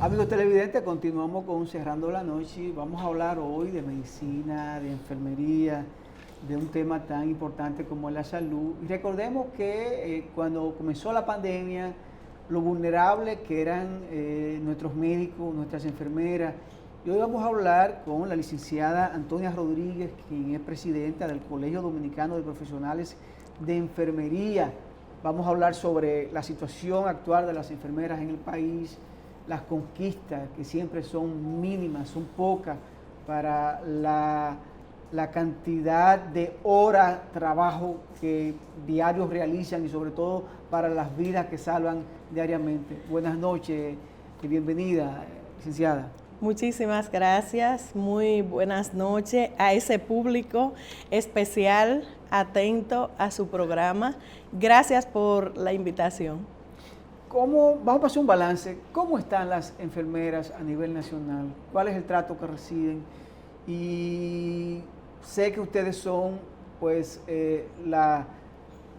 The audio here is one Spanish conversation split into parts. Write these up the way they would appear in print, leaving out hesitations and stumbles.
Amigos televidentes, continuamos con Cerrando la Noche. Vamos a hablar hoy de medicina, de enfermería, de un tema tan importante como es la salud. Y recordemos que cuando comenzó la pandemia, lo vulnerables que eran nuestros médicos, nuestras enfermeras. Y hoy vamos a hablar con la licenciada Antonia Rodríguez, quien es presidenta del Colegio Dominicano de Profesionales de Enfermería. Vamos a hablar sobre la situación actual de las enfermeras en el país, las conquistas que siempre son mínimas, son pocas para la cantidad de horas de trabajo que diarios realizan y sobre todo para las vidas que salvan diariamente. Buenas noches y bienvenida, licenciada. Muchísimas gracias, muy buenas noches a ese público especial, atento a su programa. Gracias por la invitación. Vamos a hacer un balance, ¿cómo están las enfermeras a nivel nacional? ¿Cuál es el trato que reciben? Y sé que ustedes son pues la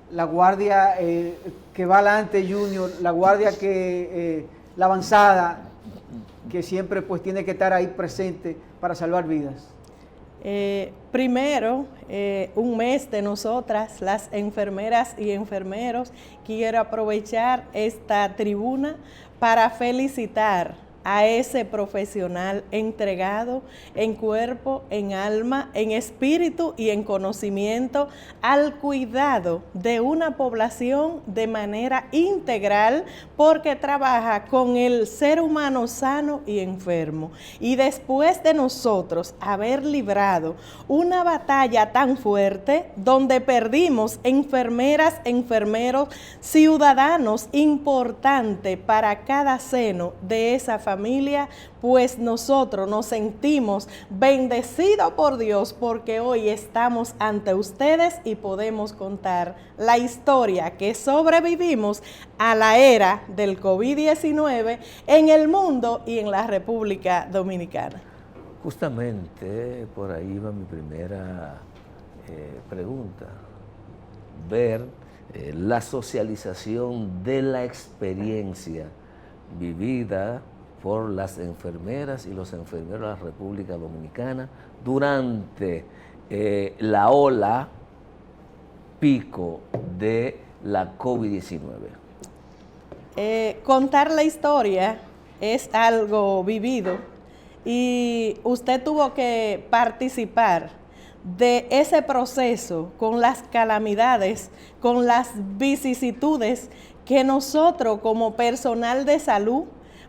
guardia que va adelante junior, la guardia la avanzada, que siempre pues tiene que estar ahí presente para salvar vidas. Primero, un mes de nosotras, las enfermeras y enfermeros, quiero aprovechar esta tribuna para felicitar a ese profesional entregado en cuerpo, en alma, en espíritu y en conocimiento al cuidado de una población de manera integral, porque trabaja con el ser humano sano y enfermo. Y después de nosotros haber librado una batalla tan fuerte, donde perdimos enfermeras, enfermeros, ciudadanos importantes para cada seno de esa familia, pues nosotros nos sentimos bendecidos por Dios porque hoy estamos ante ustedes y podemos contar la historia que sobrevivimos a la era del COVID-19 en el mundo y en la República Dominicana. Justamente por ahí va mi primera pregunta, ver la socialización de la experiencia vivida por las enfermeras y los enfermeros de la República Dominicana durante la ola pico de la COVID-19. Contar la historia es algo vivido y usted tuvo que participar de ese proceso con las calamidades, con las vicisitudes que nosotros como personal de salud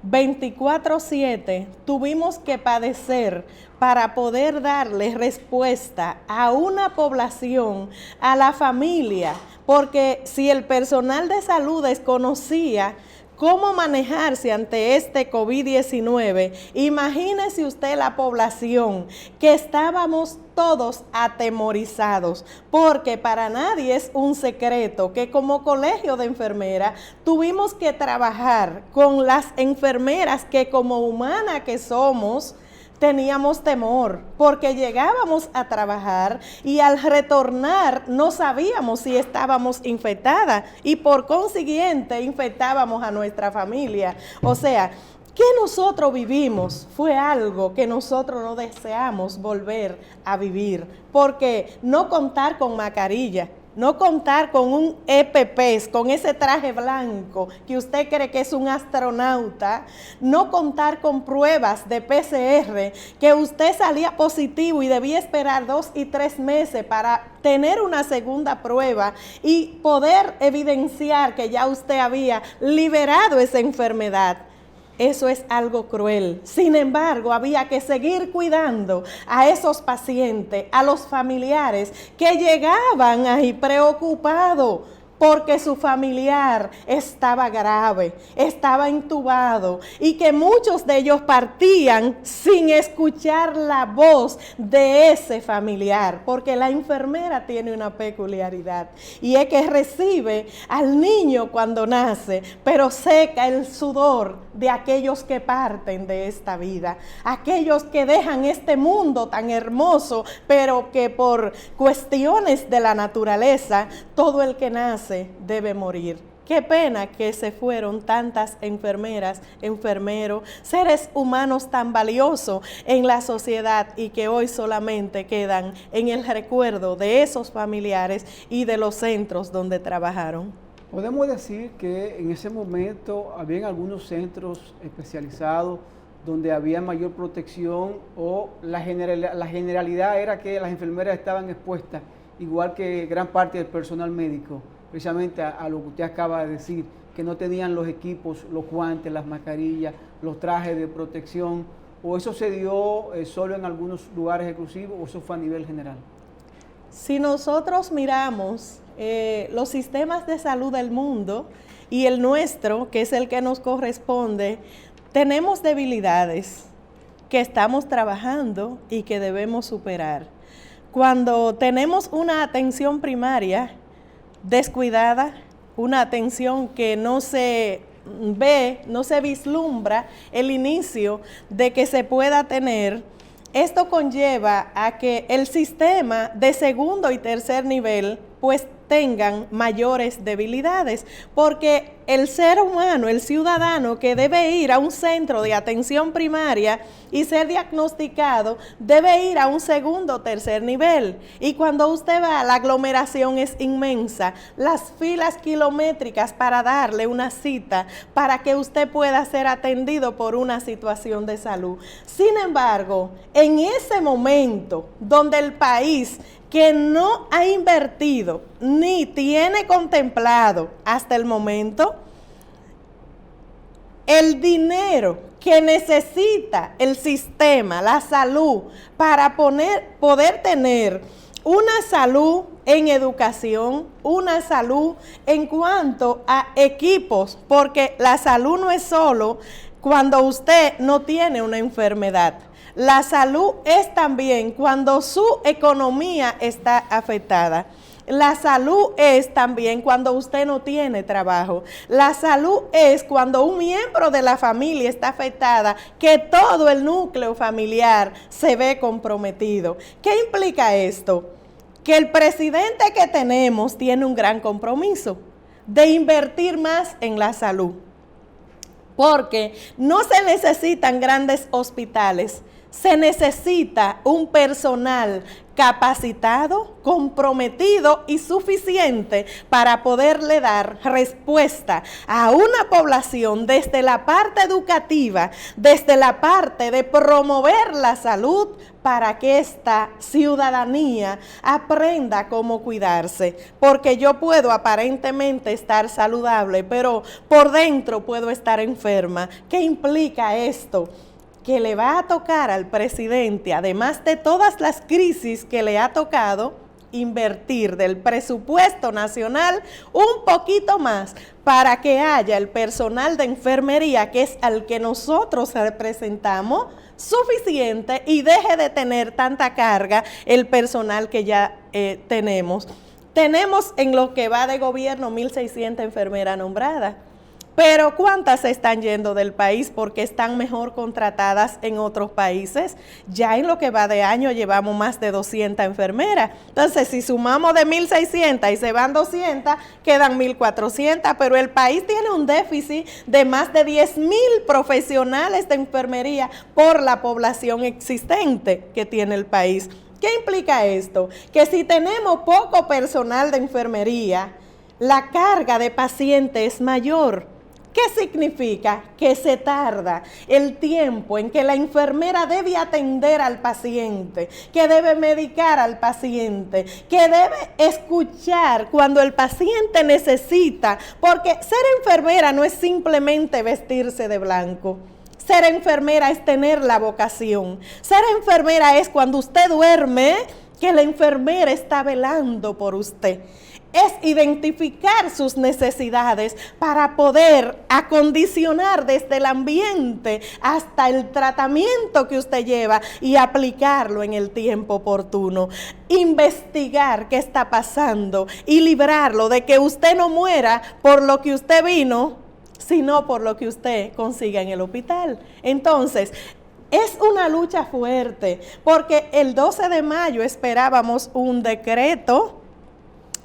24/7 tuvimos que padecer para poder darle respuesta a una población, a la familia, porque si el personal de salud desconocía cómo manejarse ante este COVID-19, imagínese usted la población que estábamos todos atemorizados, porque para nadie es un secreto que como colegio de enfermeras tuvimos que trabajar con las enfermeras que como humanas que somos, teníamos temor, porque llegábamos a trabajar y al retornar no sabíamos si estábamos infectadas y por consiguiente infectábamos a nuestra familia. O sea, ¿qué nosotros vivimos? Fue algo que nosotros no deseamos volver a vivir, porque no contar con mascarilla, no contar con un EPP, con ese traje blanco que usted cree que es un astronauta, no contar con pruebas de PCR, que usted salía positivo y debía esperar 2 y 3 meses para tener una segunda prueba y poder evidenciar que ya usted había liberado esa enfermedad. Eso es algo cruel. Sin embargo, había que seguir cuidando a esos pacientes, a los familiares que llegaban ahí preocupados porque su familiar estaba grave, estaba intubado y que muchos de ellos partían sin escuchar la voz de ese familiar, porque la enfermera tiene una peculiaridad y es que recibe al niño cuando nace, pero seca el sudor de aquellos que parten de esta vida, aquellos que dejan este mundo tan hermoso, pero que por cuestiones de la naturaleza, todo el que nace debe morir. Qué pena que se fueron tantas enfermeras, enfermeros, seres humanos tan valiosos en la sociedad y que hoy solamente quedan en el recuerdo de esos familiares y de los centros donde trabajaron. Podemos decir que en ese momento había algunos centros especializados donde había mayor protección o la generalidad era que las enfermeras estaban expuestas, igual que gran parte del personal médico, precisamente a lo que usted acaba de decir, que no tenían los equipos, los guantes, las mascarillas, los trajes de protección, o eso se dio solo en algunos lugares exclusivos, o eso fue a nivel general. Si nosotros miramos los sistemas de salud del mundo y el nuestro, que es el que nos corresponde, tenemos debilidades que estamos trabajando y que debemos superar. Cuando tenemos una atención primaria descuidada, una atención que no se ve, no se vislumbra el inicio de que se pueda tener, esto conlleva a que el sistema de segundo y tercer nivel pues tengan mayores debilidades, porque el ser humano, el ciudadano que debe ir a un centro de atención primaria y ser diagnosticado, debe ir a un segundo o tercer nivel. Y cuando usted va, la aglomeración es inmensa, las filas kilométricas para darle una cita para que usted pueda ser atendido por una situación de salud. Sin embargo, en ese momento donde el país que no ha invertido ni tiene contemplado hasta el momento el dinero que necesita el sistema, la salud, para poder tener una salud en educación, una salud en cuanto a equipos, porque la salud no es solo cuando usted no tiene una enfermedad. La salud es también cuando su economía está afectada. La salud es también cuando usted no tiene trabajo. La salud es cuando un miembro de la familia está afectada, que todo el núcleo familiar se ve comprometido. ¿Qué implica esto? Que el presidente que tenemos tiene un gran compromiso de invertir más en la salud, porque no se necesitan grandes hospitales. Se necesita un personal capacitado, comprometido y suficiente para poderle dar respuesta a una población desde la parte educativa, desde la parte de promover la salud para que esta ciudadanía aprenda cómo cuidarse. Porque yo puedo aparentemente estar saludable, pero por dentro puedo estar enferma. ¿Qué implica esto? Que le va a tocar al presidente, además de todas las crisis que le ha tocado, invertir del presupuesto nacional un poquito más para que haya el personal de enfermería, que es al que nosotros representamos, suficiente y deje de tener tanta carga el personal que ya tenemos. Tenemos en lo que va de gobierno 1.600 enfermeras nombradas. Pero ¿cuántas están yendo del país porque están mejor contratadas en otros países? Ya en lo que va de año llevamos más de 200 enfermeras. Entonces, si sumamos de 1.600 y se van 200, quedan 1.400, pero el país tiene un déficit de más de 10.000 profesionales de enfermería por la población existente que tiene el país. ¿Qué implica esto? Que si tenemos poco personal de enfermería, la carga de pacientes es mayor. ¿Qué significa? Que se tarda el tiempo en que la enfermera debe atender al paciente, que debe medicar al paciente, que debe escuchar cuando el paciente necesita, porque ser enfermera no es simplemente vestirse de blanco. Ser enfermera es tener la vocación. Ser enfermera es cuando usted duerme, que la enfermera está velando por usted. Es identificar sus necesidades para poder acondicionar desde el ambiente hasta el tratamiento que usted lleva y aplicarlo en el tiempo oportuno. Investigar qué está pasando y librarlo de que usted no muera por lo que usted vino, sino por lo que usted consiga en el hospital. Entonces, es una lucha fuerte, porque el 12 de mayo esperábamos un decreto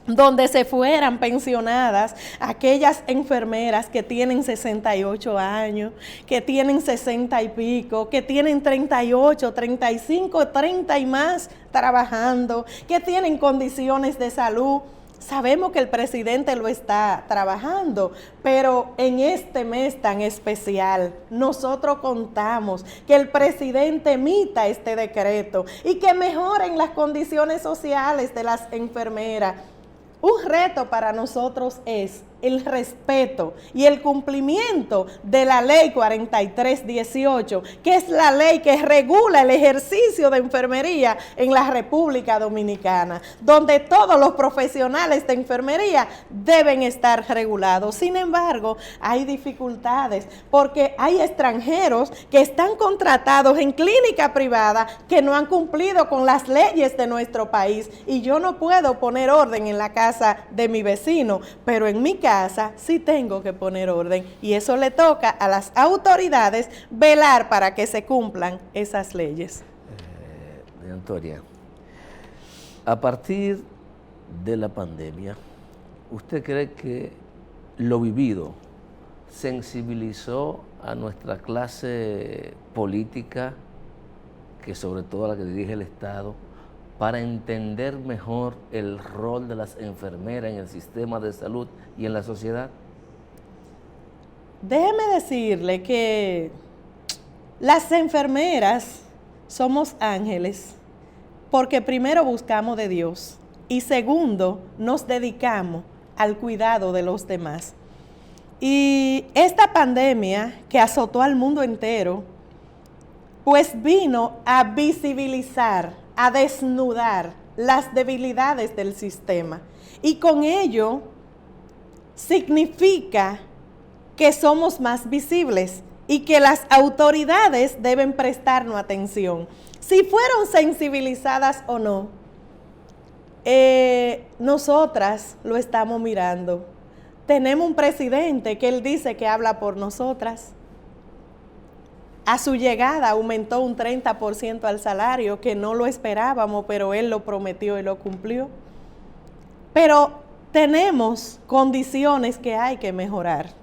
donde se fueran pensionadas aquellas enfermeras que tienen 68 años, que tienen 60 y pico, que tienen 38, 35, 30 y más trabajando, que tienen condiciones de salud. Sabemos que el presidente lo está trabajando, pero en este mes tan especial, nosotros contamos que el presidente emita este decreto y que mejoren las condiciones sociales de las enfermeras. Un reto para nosotros es el respeto y el cumplimiento de la ley 4318, que es la ley que regula el ejercicio de enfermería en la República Dominicana, donde todos los profesionales de enfermería deben estar regulados. Sin embargo, hay dificultades porque hay extranjeros que están contratados en clínica privada que no han cumplido con las leyes de nuestro país, y yo no puedo poner orden en la casa de mi vecino, pero en mi casa sí tengo que poner orden, y eso le toca a las autoridades velar para que se cumplan esas leyes. Antonia, a partir de la pandemia, ¿usted cree que lo vivido sensibilizó a nuestra clase política, que sobre todo a la que dirige el Estado, para entender mejor el rol de las enfermeras en el sistema de salud y en la sociedad? Déjeme decirle que las enfermeras somos ángeles, porque primero buscamos de Dios y segundo nos dedicamos al cuidado de los demás. Y esta pandemia que azotó al mundo entero, pues vino a visibilizar, a desnudar las debilidades del sistema, y con ello significa que somos más visibles y que las autoridades deben prestarnos atención. Si fueron sensibilizadas o no, nosotras lo estamos mirando. Tenemos un presidente que él dice que habla por nosotras. A su llegada aumentó un 30% al salario, que no lo esperábamos, pero él lo prometió y lo cumplió. Pero tenemos condiciones que hay que mejorar.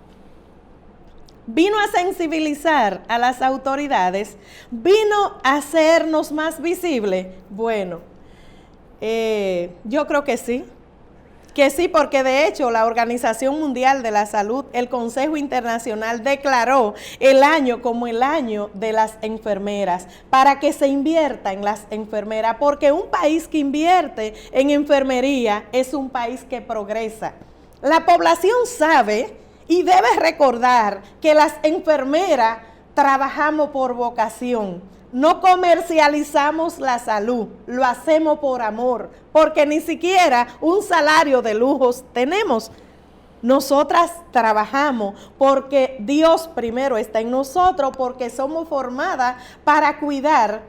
Vino a sensibilizar a las autoridades, vino a hacernos más visibles. Bueno, yo creo que sí, porque de hecho la Organización Mundial de la Salud, el Consejo Internacional, declaró el año como el año de las enfermeras, para que se invierta en las enfermeras, porque un país que invierte en enfermería es un país que progresa. La población sabe y debe recordar que las enfermeras trabajamos por vocación. No comercializamos la salud, lo hacemos por amor, porque ni siquiera un salario de lujos tenemos. Nosotras trabajamos porque Dios primero está en nosotros, porque somos formadas para cuidar,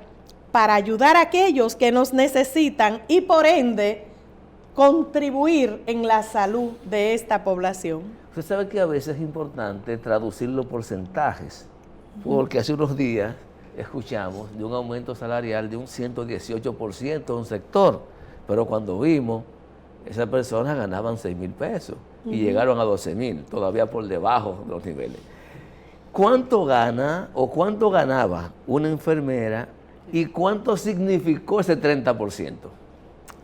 para ayudar a aquellos que nos necesitan y por ende contribuir en la salud de esta población. Usted sabe que a veces es importante traducir los porcentajes, porque hace unos días escuchamos de un aumento salarial de un 118% en un sector, pero cuando vimos, esas personas ganaban 6,000 pesos y llegaron a 12,000, todavía por debajo de los niveles. ¿Cuánto gana o cuánto ganaba una enfermera y cuánto significó ese 30%?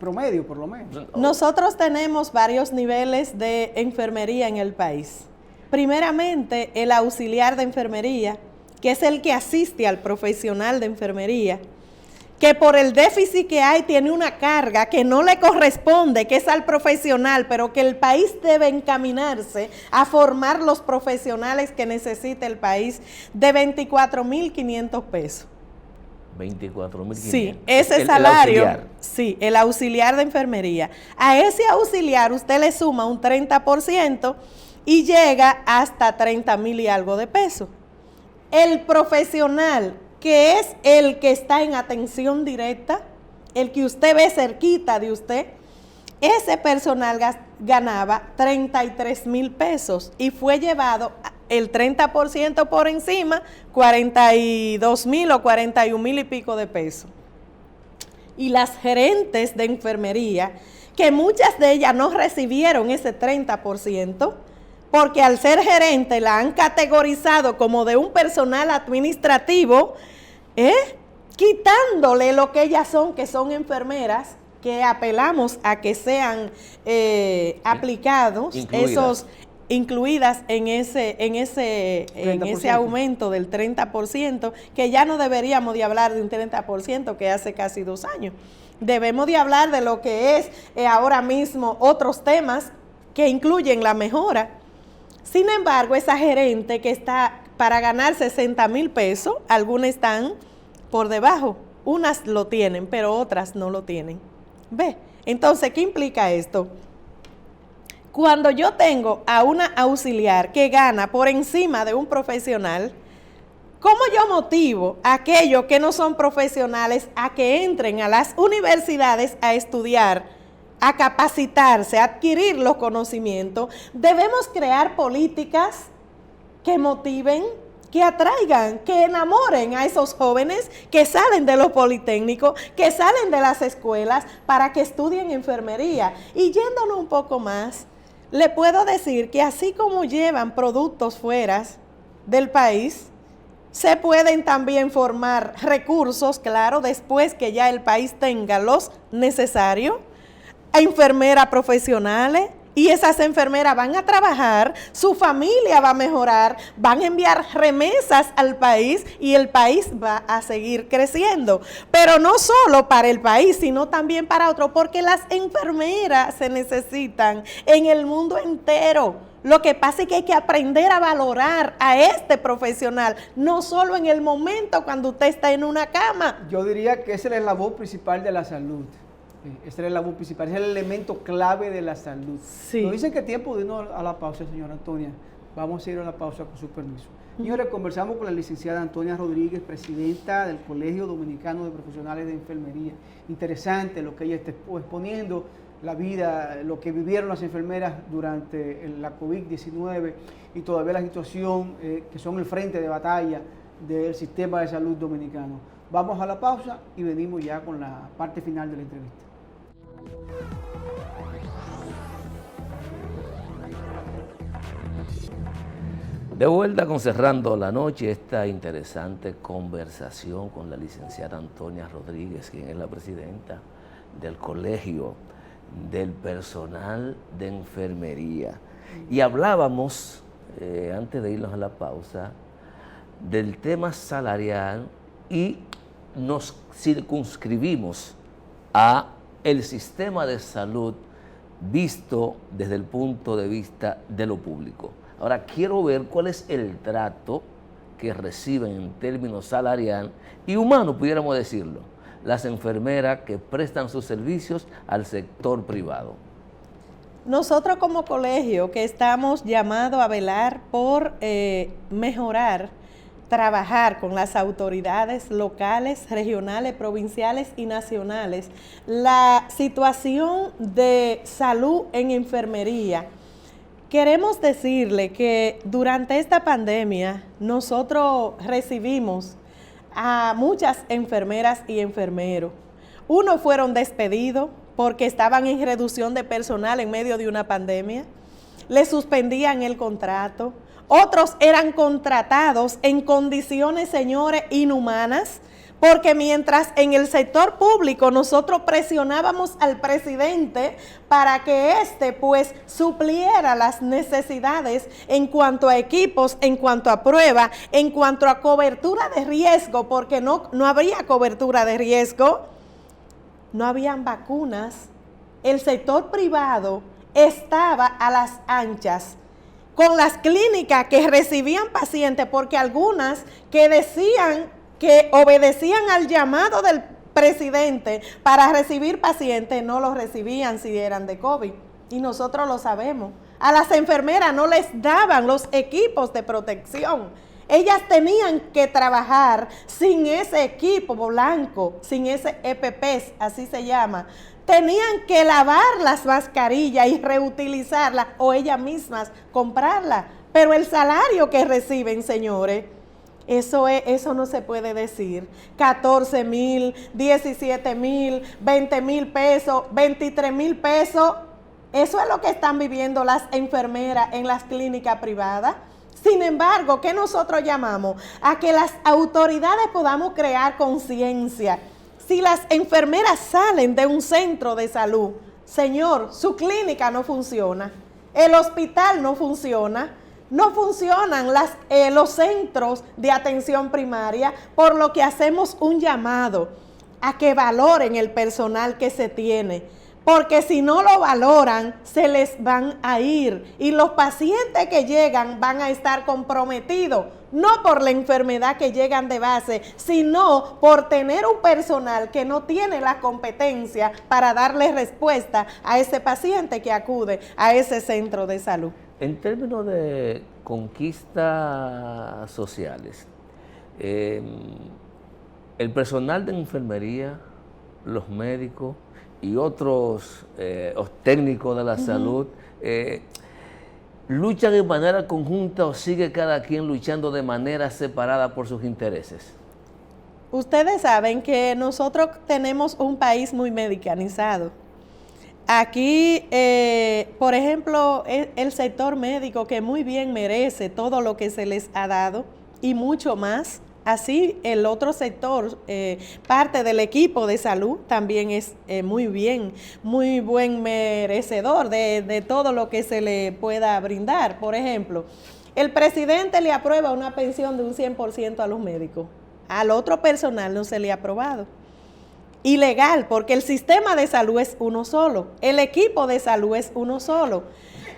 Promedio, por lo menos. Nosotros tenemos varios niveles de enfermería en el país. Primeramente, el auxiliar de enfermería, que es el que asiste al profesional de enfermería, que por el déficit que hay tiene una carga que no le corresponde, que es al profesional, pero que el país debe encaminarse a formar los profesionales que necesita el país, de 24,500 pesos. 24,500. Sí, ese salario, sí, el auxiliar de enfermería. A ese auxiliar usted le suma un 30% y llega hasta 30,000 y algo de pesos. El profesional, que es el que está en atención directa, el que usted ve cerquita de usted, ese personal ganaba 33,000 pesos y fue llevado el 30% por encima, 42,000 o 41,000 y pico de pesos. Y las gerentes de enfermería, que muchas de ellas no recibieron ese 30%, porque al ser gerente la han categorizado como de un personal administrativo, quitándole lo que ellas son, que son enfermeras, que apelamos a que sean aplicados, incluidas en ese aumento del 30%, que ya no deberíamos de hablar de un 30% que hace casi 2 años. Debemos de hablar de lo que es ahora mismo otros temas que incluyen la mejora. Sin embargo, esa gerente que está para ganar 60,000 pesos, algunas están por debajo. Unas lo tienen, pero otras no lo tienen. ¿Ve? Entonces, ¿qué implica esto? Cuando yo tengo a una auxiliar que gana por encima de un profesional, ¿cómo yo motivo a aquellos que no son profesionales a que entren a las universidades a estudiar, a capacitarse, a adquirir los conocimientos? Debemos crear políticas que motiven, que atraigan, que enamoren a esos jóvenes que salen de los politécnicos, que salen de las escuelas para que estudien enfermería. Y yéndonos un poco más, le puedo decir que así como llevan productos fuera del país, se pueden también formar recursos, claro, después que ya el país tenga los necesarios, a enfermeras profesionales, y esas enfermeras van a trabajar, su familia va a mejorar, van a enviar remesas al país y el país va a seguir creciendo. Pero no solo para el país, sino también para otro, porque las enfermeras se necesitan en el mundo entero. Lo que pasa es que hay que aprender a valorar a este profesional, no solo en el momento cuando usted está en una cama. Yo diría que esa es la labor principal de la salud. Ese es el labor principal, es el elemento clave de la salud. Sí. Nos dicen que es tiempo de irnos a la pausa, señora Antonia. Vamos a ir a la pausa con su permiso. Señores, conversamos con la licenciada Antonia Rodríguez, presidenta del Colegio Dominicano de Profesionales de Enfermería. Interesante lo que ella está exponiendo, la vida, lo que vivieron las enfermeras durante la COVID-19 y todavía la situación que son el frente de batalla del sistema de salud dominicano. Vamos a la pausa y venimos ya con la parte final de la entrevista. De vuelta con Cerrando la Noche, esta interesante conversación con la licenciada Antonia Rodríguez, quien es la presidenta del Colegio del Personal de Enfermería. Y hablábamos, antes de irnos a la pausa, del tema salarial y nos circunscribimos a el sistema de salud visto desde el punto de vista de lo público. Ahora quiero ver cuál es el trato que reciben en términos salarial y humano, pudiéramos decirlo, las enfermeras que prestan sus servicios al sector privado. Nosotros como colegio que estamos llamados a velar por mejorar, trabajar con las autoridades locales, regionales, provinciales y nacionales, la situación de salud en enfermería. Queremos decirle que durante esta pandemia nosotros recibimos a muchas enfermeras y enfermeros. Unos fueron despedidos porque estaban en reducción de personal en medio de una pandemia, les suspendían el contrato. Otros eran contratados en condiciones, señores, inhumanas, porque mientras en el sector público nosotros presionábamos al presidente para que éste pues supliera las necesidades en cuanto a equipos, en cuanto a prueba, en cuanto a cobertura de riesgo, porque no habría cobertura de riesgo, no habían vacunas, el sector privado estaba a las anchas con las clínicas que recibían pacientes, porque algunas que decían que obedecían al llamado del presidente para recibir pacientes, no los recibían si eran de COVID, y nosotros lo sabemos. A las enfermeras no les daban los equipos de protección. Ellas tenían que trabajar sin ese equipo blanco, sin ese EPPs, así se llama. Tenían que lavar las mascarillas y reutilizarlas o ellas mismas comprarlas. Pero el salario que reciben, señores, Eso no se puede decir. 14,000, 17,000, 20,000 pesos, 23,000 pesos. Eso es lo que están viviendo las enfermeras en las clínicas privadas. Sin embargo, ¿qué nosotros llamamos? A que las autoridades podamos crear conciencia. Si las enfermeras salen de un centro de salud, señor, su clínica no funciona, el hospital no funciona, no funcionan los centros de atención primaria, por lo que hacemos un llamado a que valoren el personal que se tiene, porque si no lo valoran, se les van a ir y los pacientes que llegan van a estar comprometidos, no por la enfermedad que llegan de base, sino por tener un personal que no tiene la competencia para darle respuesta a ese paciente que acude a ese centro de salud. En términos de conquistas sociales, el personal de enfermería, los médicos y otros técnicos de la salud, ¿luchan de manera conjunta o sigue cada quien luchando de manera separada por sus intereses? Ustedes saben que nosotros tenemos un país muy medicanizado. Aquí, por ejemplo, el sector médico, que muy bien merece todo lo que se les ha dado y mucho más. Así, el otro sector, parte del equipo de salud, también es muy buen merecedor de todo lo que se le pueda brindar. Por ejemplo, el presidente le aprueba una pensión de un 100% a los médicos. Al otro personal no se le ha aprobado. Ilegal, porque el sistema de salud es uno solo, el equipo de salud es uno solo.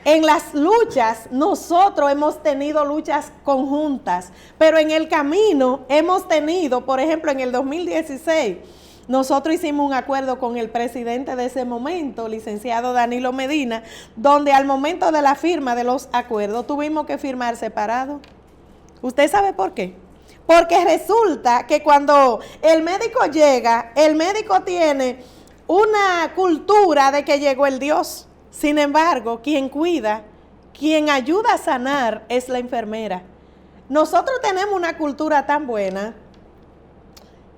En las luchas, nosotros hemos tenido luchas conjuntas, pero en el camino hemos tenido, por ejemplo, en el 2016, nosotros hicimos un acuerdo con el presidente de ese momento, licenciado Danilo Medina, donde al momento de la firma de los acuerdos tuvimos que firmar separados. ¿Usted sabe por qué? Porque resulta que cuando el médico llega, el médico tiene una cultura de que llegó el Dios. Sin embargo, quien cuida, quien ayuda a sanar es la enfermera. Nosotros tenemos una cultura tan buena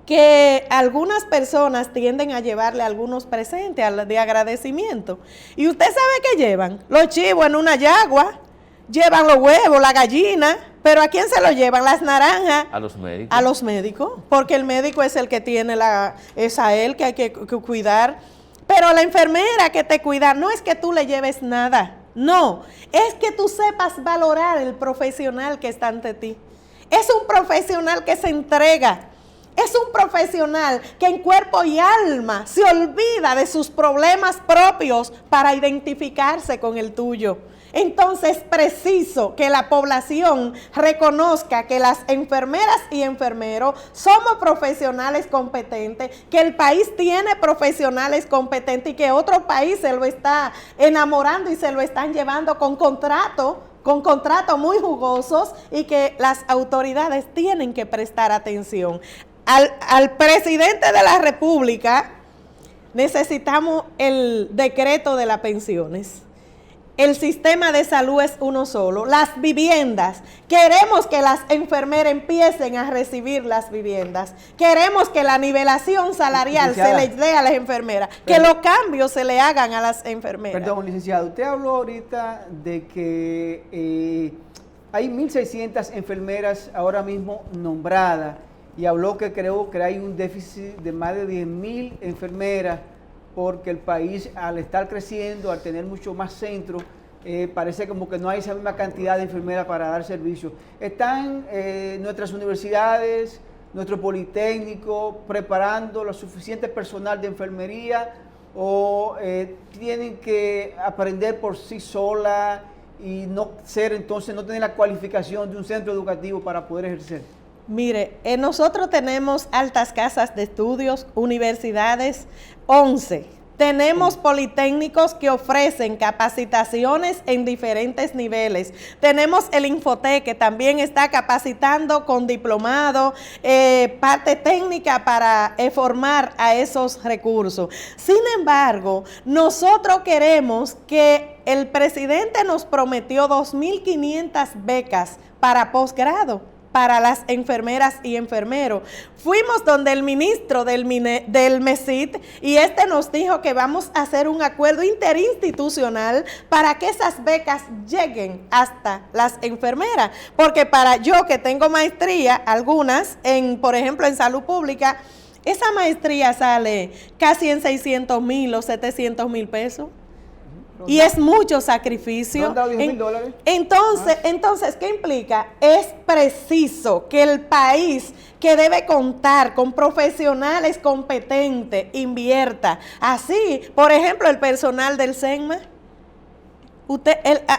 que algunas personas tienden a llevarle algunos presentes de agradecimiento. ¿Y usted sabe qué llevan? Los chivos en una yagua, llevan los huevos, la gallina. ¿Pero a quién se lo llevan? Las naranjas. A los médicos. A los médicos, porque el médico es el que tiene es a él que hay que cuidar. Pero la enfermera que te cuida, no es que tú le lleves nada, no, es que tú sepas valorar el profesional que está ante ti. Es un profesional que se entrega, es un profesional que en cuerpo y alma se olvida de sus problemas propios para identificarse con el tuyo. Entonces es preciso que la población reconozca que las enfermeras y enfermeros somos profesionales competentes, que el país tiene profesionales competentes y que otro país se lo está enamorando y se lo están llevando con contratos muy jugosos y que las autoridades tienen que prestar atención. Al presidente de la República necesitamos el decreto de las pensiones. El sistema de salud es uno solo. Las viviendas, queremos que las enfermeras empiecen a recibir las viviendas. Queremos que la nivelación salarial se les dé a las enfermeras, que los cambios se le hagan a las enfermeras. Perdón, licenciado, usted habló ahorita de que hay 1.600 enfermeras ahora mismo nombradas y habló que creo que hay un déficit de más de 10.000 enfermeras porque el país, al estar creciendo, al tener mucho más centros, parece como que no hay esa misma cantidad de enfermeras para dar servicio. ¿Están nuestras universidades, nuestro politécnico, preparando lo suficiente personal de enfermería o tienen que aprender por sí sola y no tener la cualificación de un centro educativo para poder ejercer? Mire, nosotros tenemos altas casas de estudios, universidades, 11. Tenemos politécnicos que ofrecen capacitaciones en diferentes niveles. Tenemos el Infotec, que también está capacitando con diplomado, parte técnica para formar a esos recursos. Sin embargo, nosotros queremos que el presidente nos prometió 2.500 becas para posgrado. para las enfermeras y enfermeros. Fuimos donde el ministro del MESIT y nos dijo que vamos a hacer un acuerdo interinstitucional para que esas becas lleguen hasta las enfermeras, porque para yo que tengo maestría, algunas, por ejemplo en salud pública, esa maestría sale casi en 600,000 o 700,000 pesos. Y es mucho sacrificio. $10,000. Entonces, ¿qué implica? Es preciso que el país, que debe contar con profesionales competentes, invierta. Así, por ejemplo, el personal del SENMA.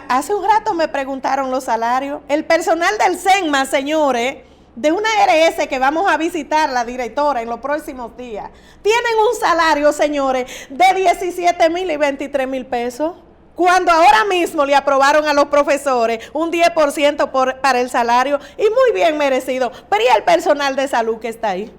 Hace un rato me preguntaron los salarios. El personal del SENMA, señores, de una ARS que vamos a visitar la directora en los próximos días, tienen un salario, señores, de 17,000 y 23,000 pesos, cuando ahora mismo le aprobaron a los profesores un 10% para el salario, y muy bien merecido. Pero ¿y el personal de salud que está ahí?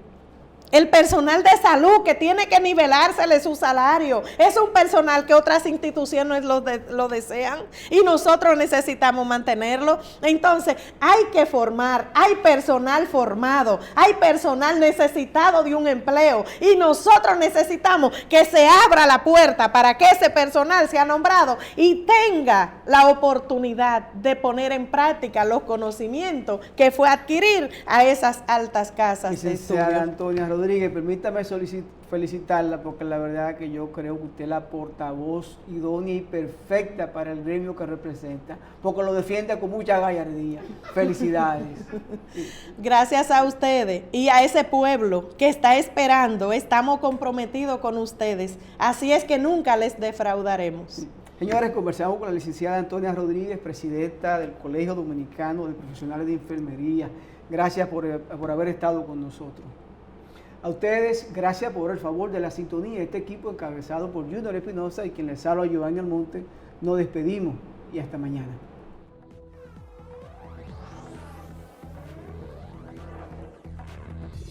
El personal de salud que tiene que nivelársele su salario. Es un personal que otras instituciones lo desean y nosotros necesitamos mantenerlo. Entonces, hay que formar, hay personal formado, hay personal necesitado de un empleo y nosotros necesitamos que se abra la puerta para que ese personal sea nombrado y tenga la oportunidad de poner en práctica los conocimientos que fue adquirir a esas altas casas de estudio. Antonia Rodríguez, permítame felicitarla porque la verdad que yo creo que usted es la portavoz idónea y perfecta para el gremio que representa, porque lo defiende con mucha gallardía. Felicidades. Gracias a ustedes y a ese pueblo que está esperando, estamos comprometidos con ustedes, así es que nunca les defraudaremos. Sí. Señores, conversamos con la licenciada Antonia Rodríguez, presidenta del Colegio Dominicano de Profesionales de Enfermería. Gracias por haber estado con nosotros. A ustedes, gracias por el favor de la sintonía. Este equipo encabezado por Junior Espinosa y quien les habla, Giovanni Almonte, nos despedimos y hasta mañana.